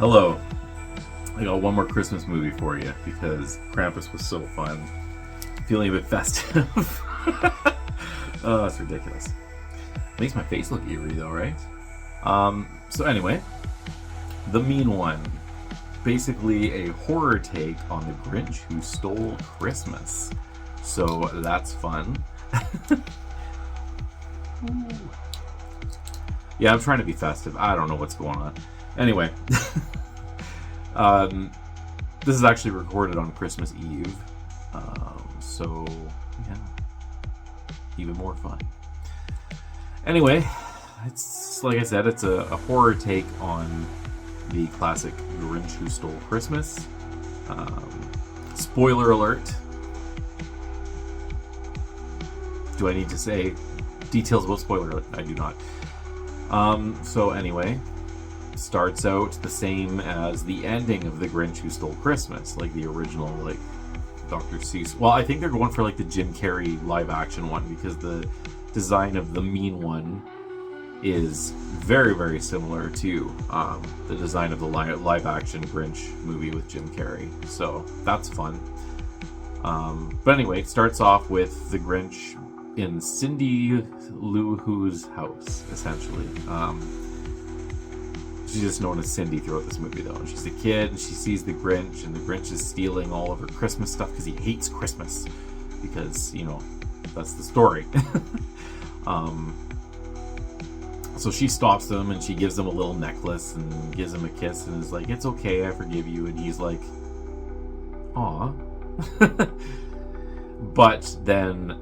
Hello. I got one more Christmas movie for you because Krampus was so fun. Feeling a bit festive. Oh, it's ridiculous. Makes my face look eerie though, right? So anyway, The Mean One. Basically a horror take on the Grinch who stole Christmas. So that's fun. Yeah, I'm trying to be festive. I don't know what's going on. Anyway, this is actually recorded on Christmas Eve, so yeah, even more fun. Anyway, it's like I said, it's a horror take on the classic Grinch Who Stole Christmas. Spoiler alert. Do I need to say details about spoiler alert? I do not. So anyway, starts out the same as the ending of The Grinch Who Stole Christmas, like the original, like Dr. Seuss. Well, I think they're going for like the Jim Carrey live action one because the design of the Mean One is very, very similar to the design of the live action Grinch movie with Jim Carrey. So that's fun. But anyway, it starts off with the Grinch in Cindy Lou Who's house, essentially. She's just known as Cindy throughout this movie, though. And she's a kid, and she sees the Grinch, and the Grinch is stealing all of her Christmas stuff because he hates Christmas. Because, you know, that's the story. So she stops him, and she gives him a little necklace, and gives him a kiss, and is like, "It's okay, I forgive you." And he's like, "Aw." But then,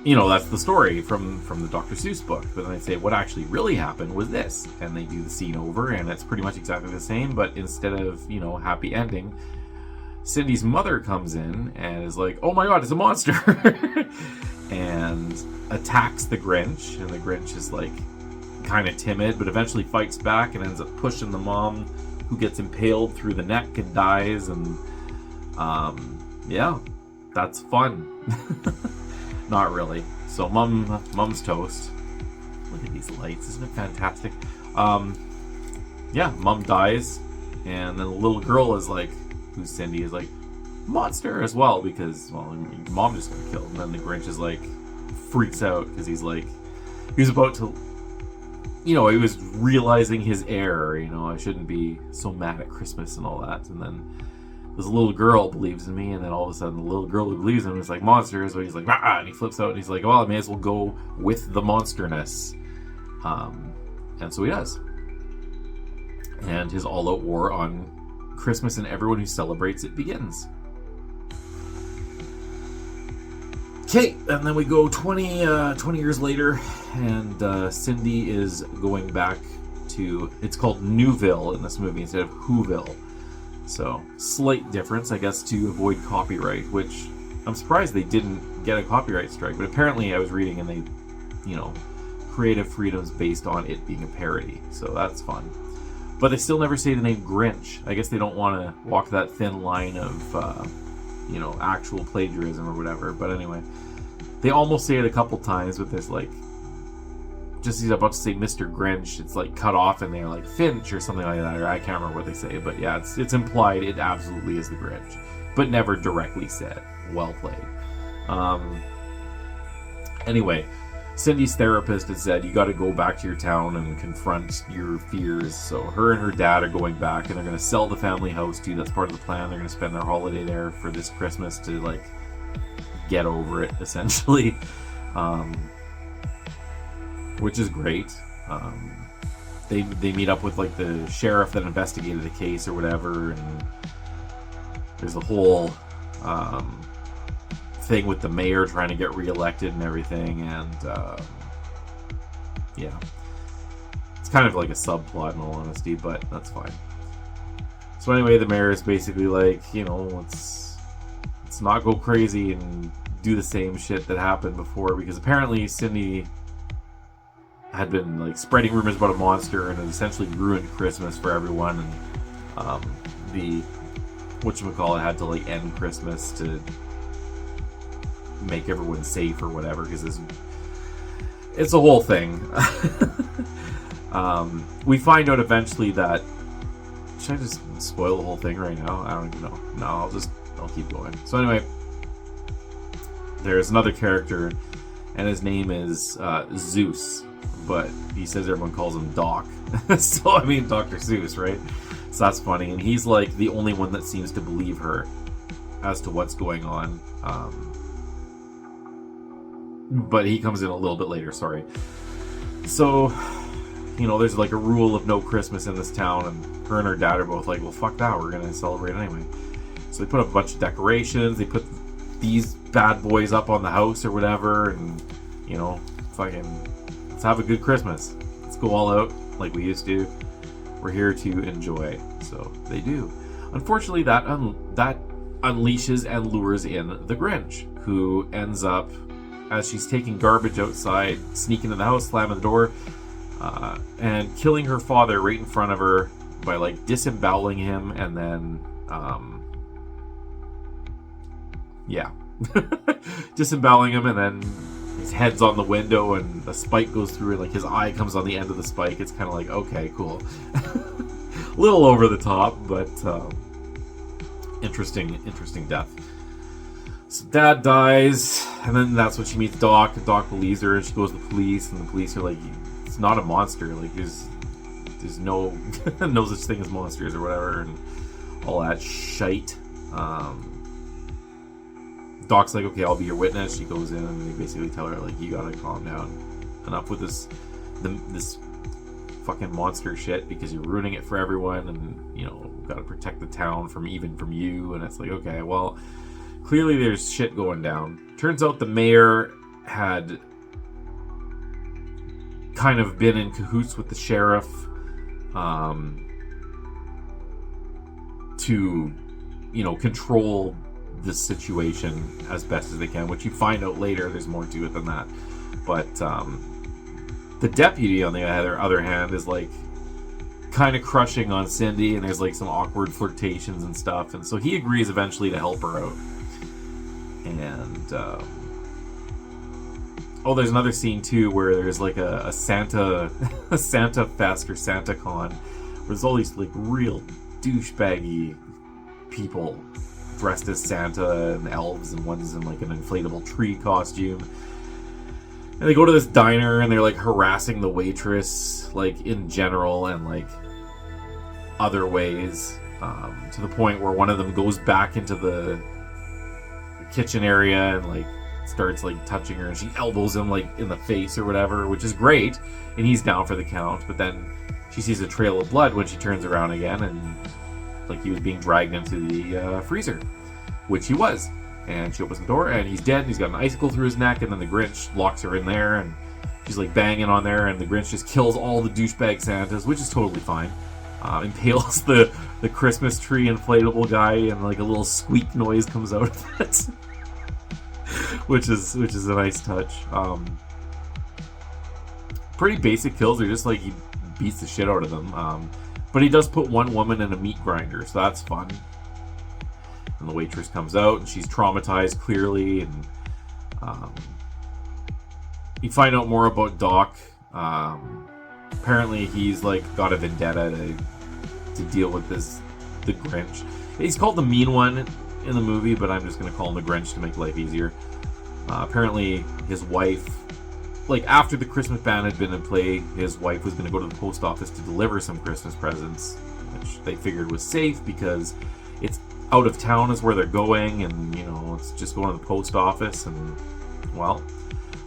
you know, that's the story from the Dr. Seuss book. But then they say what actually really happened was this, and they do the scene over, and it's pretty much exactly the same. But instead of, you know, happy ending, Cindy's mother comes in and is like, "Oh my God, it's a monster!" and attacks the Grinch. And the Grinch is like kind of timid, but eventually fights back and ends up pushing the mom, who gets impaled through the neck and dies. And yeah, that's fun. Not really. So mom's toast. Look at these lights, isn't it fantastic? Yeah, mom dies, and then the little girl is like, who's Cindy, is like, monster as well, because, well, mom just got killed. And then the Grinch is like, freaks out because he's like, he was about to, you know, he was realizing his error, you know, I shouldn't be so mad at Christmas and all that. And then this little girl believes in me, and then all of a sudden the little girl who believes in him is like, monster. So he's like, "Rah!" And he flips out, and he's like, well, I may as well go with the monsterness. And so he does. And his all-out war on Christmas and everyone who celebrates it begins. Okay, and then we go 20 years later, and Cindy is going back to, it's called Newville in this movie instead of Whoville. So, slight difference, I guess, to avoid copyright, which I'm surprised they didn't get a copyright strike. But apparently I was reading and they, you know, creative freedoms based on it being a parody. So that's fun. But they still never say the name Grinch. I guess they don't want to walk that thin line of, you know, actual plagiarism or whatever. But anyway, they almost say it a couple times with this, like, just as he's about to say Mr. Grinch, it's like cut off and they're like Finch or something like that, or I can't remember what they say, but yeah, it's implied it absolutely is the Grinch, but never directly said. Well played. Anyway, Cindy's therapist has said you got to go back to your town and confront your fears. So her and her dad are going back, and they're going to sell the family house too. That's part of the plan. They're going to spend their holiday there for this Christmas to, like, get over it, essentially. Which is great. They meet up with, like, the sheriff that investigated the case or whatever, and there's a whole thing with the mayor trying to get reelected and everything, and yeah, it's kind of like a subplot in all honesty, but that's fine. So anyway, the mayor is basically like, you know, let's not go crazy and do the same shit that happened before, because apparently Cindy had been, like, spreading rumors about a monster, and it essentially ruined Christmas for everyone. And the whatchamacallit had to, like, end Christmas to make everyone safe or whatever, because it's a whole thing. We find out eventually that... Should I just spoil the whole thing right now? I don't even know. No, I'll keep going. So anyway, there's another character, and his name is Zeus, but he says everyone calls him Doc. So, I mean, Dr. Seuss, right? So that's funny, and he's like the only one that seems to believe her as to what's going on. But he comes in a little bit later, sorry. So, you know, there's like a rule of no Christmas in this town, and her and her dad are both like, well, fuck that, we're gonna celebrate anyway. So they put up a bunch of decorations, they put these bad boys up on the house or whatever, and, you know, fucking, let's have a good Christmas. Let's go all out like we used to. We're here to enjoy. So they do. Unfortunately, that unleashes and lures in the Grinch, who ends up, as she's taking garbage outside, sneaking in the house, slamming the door, and killing her father right in front of her by like disemboweling him, and then disemboweling him, and then his head's on the window and a spike goes through and like his eye comes on the end of the spike. It's kind of like, okay, cool. A little over the top, but interesting death. So dad dies, and then that's when she meets Doc, and Doc believes her, and she goes to the police, and the police are like, it's not a monster, like there's no no such thing as monsters or whatever, and all that shite. Doc's like, okay, I'll be your witness. She goes in and they basically tell her, like, you gotta calm down. Enough with this fucking monster shit, because you're ruining it for everyone, and, you know, gotta protect the town from you. And it's like, okay, well, clearly there's shit going down. Turns out the mayor had kind of been in cahoots with the sheriff to, you know, control this situation as best as they can, which you find out later. There's more to it than that. But the deputy, on the other hand, is like kind of crushing on Cindy, and there's like some awkward flirtations and stuff, and so he agrees eventually to help her out. And there's another scene too where there's like a Santa fest or Santa con, where there's all these like real douchebaggy people dressed as Santa and elves, and one's in like an inflatable tree costume. And they go to this diner and they're like harassing the waitress, like in general and like other ways, to the point where one of them goes back into the kitchen area and like starts like touching her, and she elbows him like in the face or whatever, which is great, and he's down for the count. But then she sees a trail of blood when she turns around again, and like he was being dragged into the freezer, which he was. And she opens the door, and he's dead, and he's got an icicle through his neck, and then the Grinch locks her in there, and she's like banging on there, and the Grinch just kills all the douchebag Santas, which is totally fine. Impales the Christmas tree inflatable guy, and like a little squeak noise comes out of it. which is a nice touch. Pretty basic kills. They're just like he beats the shit out of them. But he does put one woman in a meat grinder, so that's fun. And the waitress comes out, and she's traumatized, clearly. And you find out more about Doc. Apparently, he's like got a vendetta to deal with the Grinch. He's called the mean one in the movie, but I'm just going to call him the Grinch to make life easier. Apparently, his wife, like after the Christmas ban had been in play, his wife was going to go to the post office to deliver some Christmas presents, which they figured was safe because it's out of town is where they're going, and you know, it's just going to the post office. And well,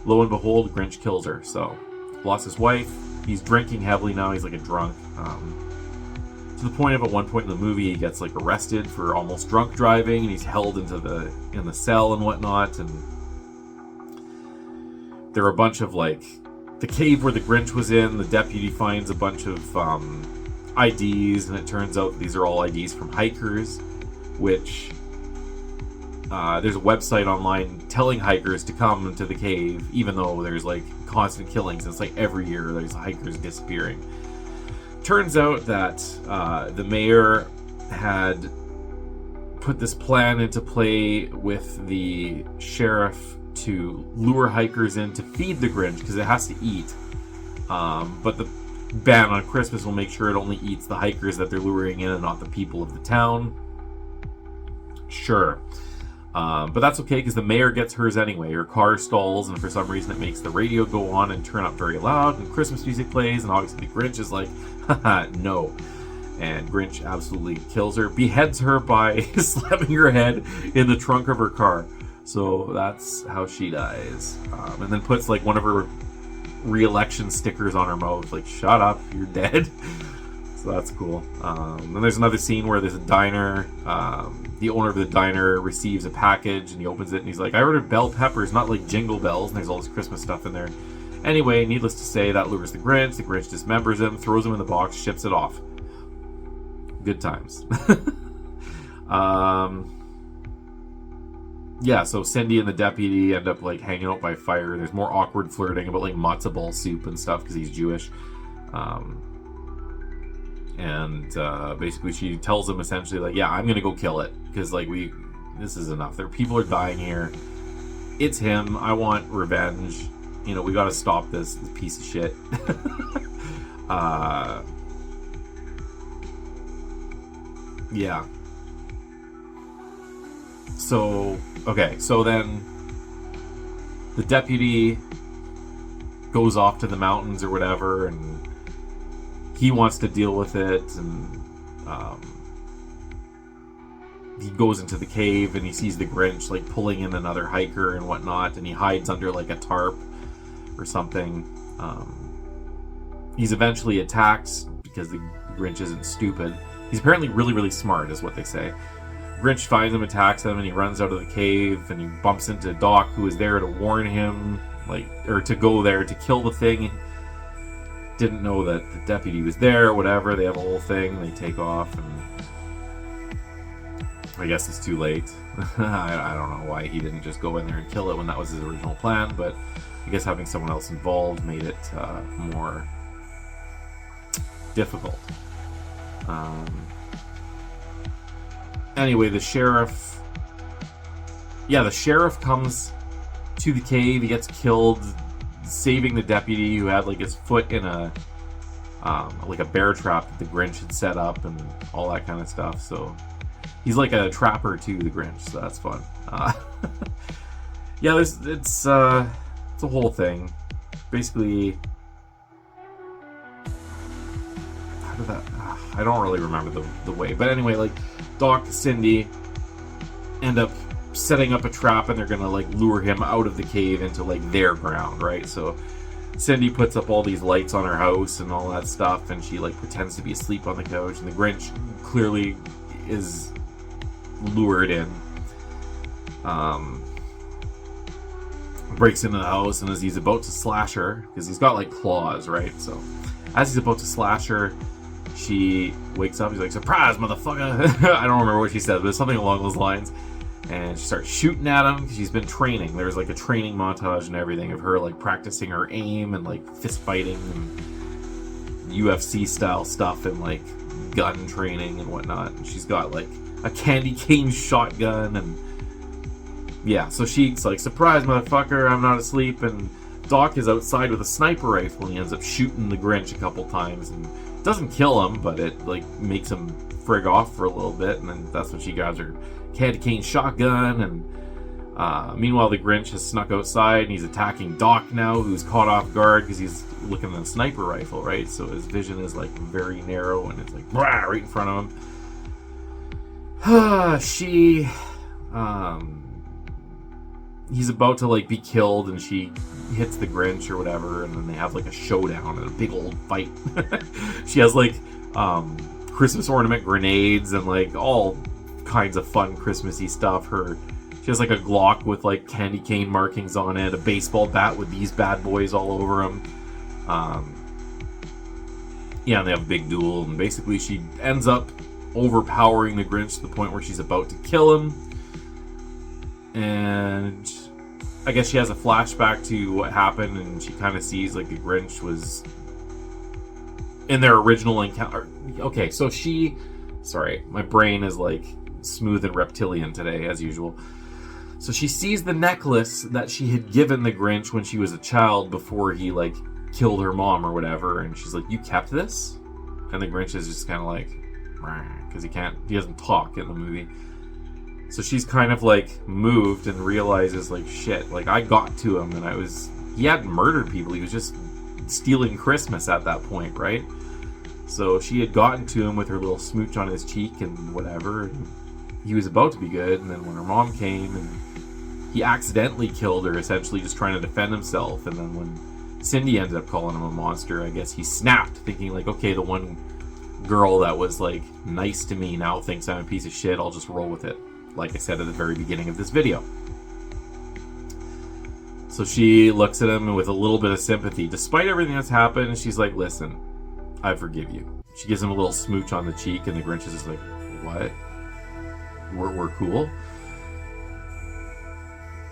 lo and behold, Grinch kills her. So lost his wife. He's drinking heavily now. He's like a drunk, to the point of at one point in the movie he gets like arrested for almost drunk driving, and he's held in the cell and whatnot. And there are a bunch of like the cave where the Grinch was in. The deputy finds a bunch of IDs, and it turns out these are all IDs from hikers, which there's a website online telling hikers to come to the cave, even though there's like constant killings. It's like every year there's hikers disappearing. Turns out that the mayor had put this plan into play with the sheriff to lure hikers in to feed the Grinch, because it has to eat. But ban on Christmas will make sure it only eats the hikers that they're luring in and not the people of the town. Sure. But that's okay because the mayor gets hers anyway. Her car stalls, and for some reason it makes the radio go on and turn up very loud, and Christmas music plays, and obviously Grinch is like, haha, no. And Grinch absolutely kills her, beheads her by slapping her head in the trunk of her car. So that's how she dies. And then puts like one of her re-election stickers on her mouth, like, shut up, you're dead. So that's cool. Then there's another scene where there's a diner. The owner of the diner receives a package and he opens it and he's like, I ordered bell peppers, not like jingle bells. And there's all this Christmas stuff in there. Anyway, needless to say, that lures the Grinch. The Grinch dismembers him, throws him in the box, ships it off. Good times. Yeah, so Cindy and the deputy end up like hanging out by fire. There's more awkward flirting about like matzo ball soup and stuff because he's Jewish. Basically she tells him essentially like, yeah, I'm gonna go kill it because like this is enough. People are dying here. It's him. I want revenge. You know, we got to stop this piece of shit. Yeah. So then the deputy goes off to the mountains or whatever, and he wants to deal with it, and he goes into the cave and he sees the Grinch like pulling in another hiker and whatnot, and he hides under like a tarp or something. He's eventually attacked because the Grinch isn't stupid. He's apparently really, really smart, is what they say. Grinch finds him, attacks him, and he runs out of the cave, and he bumps into Doc, who is there to warn him, or to go there to kill the thing. Didn't know that the deputy was there, or whatever. They have a whole thing, they take off, and I guess it's too late. I don't know why he didn't just go in there and kill it when that was his original plan, but I guess having someone else involved made it more difficult. Anyway, the sheriff comes to the cave. He gets killed, saving the deputy who had like his foot in a bear trap that the Grinch had set up and all that kind of stuff. So he's like a trapper to the Grinch, so that's fun. Yeah, it's a whole thing. Basically, how did that? I don't really remember the way, but anyway, like Doc, Cindy end up setting up a trap, and they're gonna like lure him out of the cave into like their ground, right? So Cindy puts up all these lights on her house and all that stuff, and she like pretends to be asleep on the couch, and the Grinch clearly is lured in. Breaks into the house, and as he's about to slash her, because he's got like claws, right? So as he's about to slash her, she wakes up. He's like, surprise, motherfucker. I don't remember what she said, but it's something along those lines. And she starts shooting at him because she's been training. There's like a training montage and everything of her like practicing her aim and like fist fighting and UFC style stuff and like gun training and whatnot. And she's got like a candy cane shotgun, and yeah, so she's like, surprise, motherfucker, I'm not asleep. And Doc is outside with a sniper rifle, and he ends up shooting the Grinch a couple times, and it doesn't kill him, but it like makes him frig off for a little bit. And then that's when she grabs her candy cane shotgun, and meanwhile the Grinch has snuck outside and he's attacking Doc now, who's caught off guard because he's looking at a sniper rifle, right? So his vision is like very narrow, and it's like right in front of him. He's about to like be killed, and she hits the Grinch or whatever, and then they have like a showdown and a big old fight. She has like Christmas ornament grenades and like all kinds of fun Christmassy stuff. She has like a Glock with like candy cane markings on it, a baseball bat with these bad boys all over him. Yeah, and they have a big duel, and basically she ends up overpowering the Grinch to the point where she's about to kill him. And I guess she has a flashback to what happened, and she kind of sees like the Grinch was in their original encounter. Okay, so sorry, my brain is like smooth and reptilian today, as usual. So she sees the necklace that she had given the Grinch when she was a child before he like killed her mom or whatever, and she's like, you kept this? And the Grinch is just kind of like, because he doesn't talk in the movie. So she's kind of like moved and realizes like, shit, like I got to him, and he hadn't murdered people, he was just stealing Christmas at that point, right? So she had gotten to him with her little smooch on his cheek and whatever, and he was about to be good, and then when her mom came, and he accidentally killed her, essentially just trying to defend himself, and then when Cindy ended up calling him a monster, I guess he snapped, thinking like, okay, the one girl that was like nice to me now thinks I'm a piece of shit, I'll just roll with it, like I said at the very beginning of this video. So she looks at him with a little bit of sympathy. Despite everything that's happened, she's like, listen, I forgive you. She gives him a little smooch on the cheek, and the Grinch is just like, what? We're cool?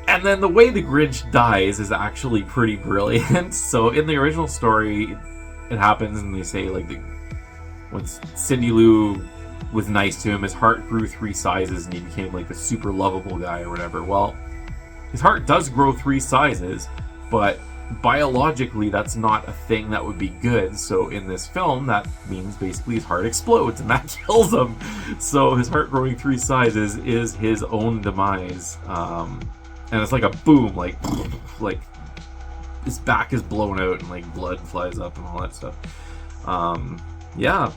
And then the way the Grinch dies is actually pretty brilliant. So in the original story, it happens, and they say, like, when Cindy Lou was nice to him, his heart grew 3 sizes, and he became, like, a super lovable guy or whatever. Well, his heart does grow 3 sizes, but biologically that's not a thing that would be good. So in this film, that means basically his heart explodes, and that kills him. So his heart growing 3 sizes is his own demise. And it's like a boom, like his back is blown out and like blood flies up and all that stuff. Yeah.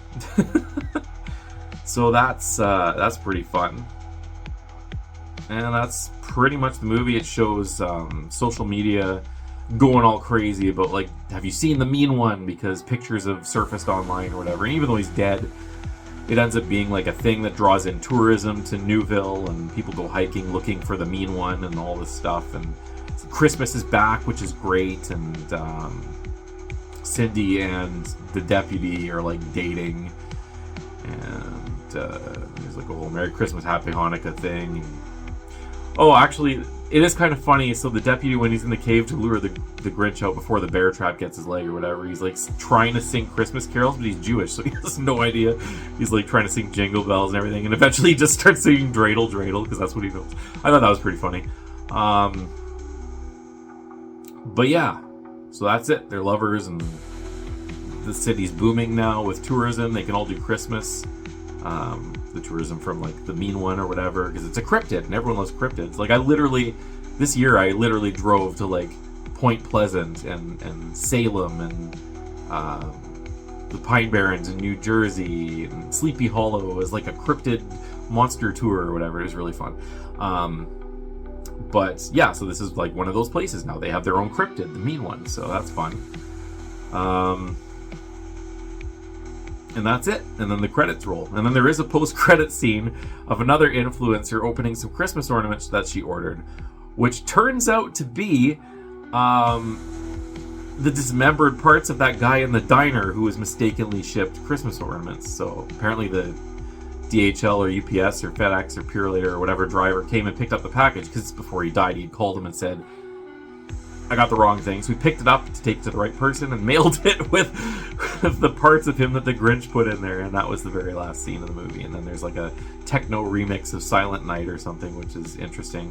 So that's pretty fun. And that's pretty much the movie. It shows social media going all crazy about, like, have you seen the mean one? Because pictures have surfaced online or whatever. And even though he's dead, it ends up being like a thing that draws in tourism to Newville, and people go hiking looking for the mean one and all this stuff. And Christmas is back, which is great. And Cindy and the deputy are like dating, and there's like a whole Merry Christmas, Happy Hanukkah thing. Oh, actually, it is kind of funny. So the deputy, when he's in the cave to lure the Grinch out before the bear trap gets his leg or whatever, he's like trying to sing Christmas carols, but he's Jewish, so he has no idea. He's like trying to sing Jingle Bells and everything, and eventually he just starts singing Dreidel, Dreidel, because that's what he knows. I thought that was pretty funny. But yeah, so that's it. They're lovers, and the city's booming now with tourism. They can all do Christmas. The tourism from like the mean one or whatever, because it's a cryptid and everyone loves cryptids. Like this year I literally drove to like Point Pleasant and Salem and the Pine Barrens in New Jersey, and Sleepy Hollow as like a cryptid monster tour or whatever. It was really fun. But yeah, so this is like one of those places now. They have their own cryptid, the mean one, so that's fun. And that's it. And then the credits roll. And then there is a post-credit scene of another influencer opening some Christmas ornaments that she ordered, which turns out to be the dismembered parts of that guy in the diner who was mistakenly shipped Christmas ornaments. So apparently the DHL or UPS or FedEx or Purelator or whatever driver came and picked up the package, because before he died, he'd called him and said, I got the wrong thing. So we picked it up to take to the right person and mailed it with the parts of him that the Grinch put in there. And that was the very last scene of the movie. And then there's like a techno remix of Silent Night or something, which is interesting.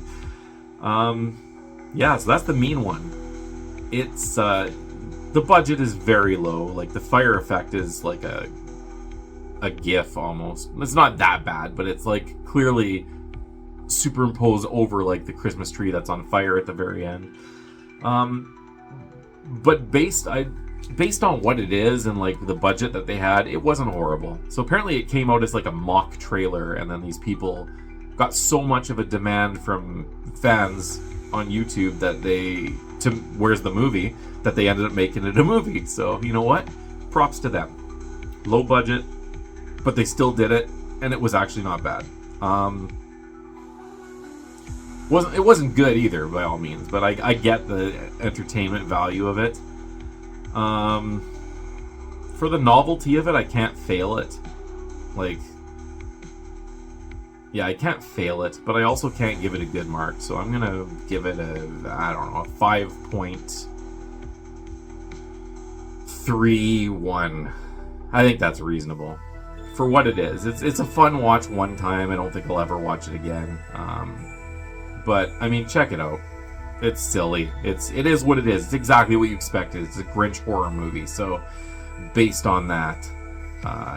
Yeah, so that's the mean one. It's the budget is very low. Like the fire effect is like a GIF almost. It's not that bad, but it's like clearly superimposed over like the Christmas tree that's on fire at the very end. But based on what it is and like the budget that they had, it wasn't horrible. So apparently it came out as like a mock trailer, and then these people got so much of a demand from fans on YouTube that where's the movie, that they ended up making it a movie. So you know what? Props to them. Low budget, but they still did it, and it was actually not bad. It wasn't good either, by all means, but I get the entertainment value of it. For the novelty of it, I can't fail it. Like, yeah, I can't fail it, but I also can't give it a good mark, so I'm gonna give it a 5.31. I think that's reasonable for what it is. It's a fun watch one time. I don't think I'll ever watch it again. But I mean, check it out. It's silly. It is what it is. It's exactly what you expected. It's a Grinch horror movie. So, based on that,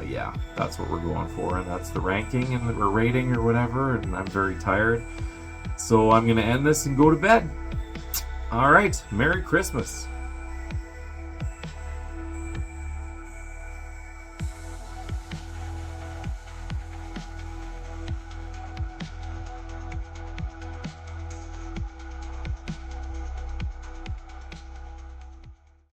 yeah, that's what we're going for, and that's the ranking and the rating or whatever. And I'm very tired, so I'm gonna end this and go to bed. All right, Merry Christmas.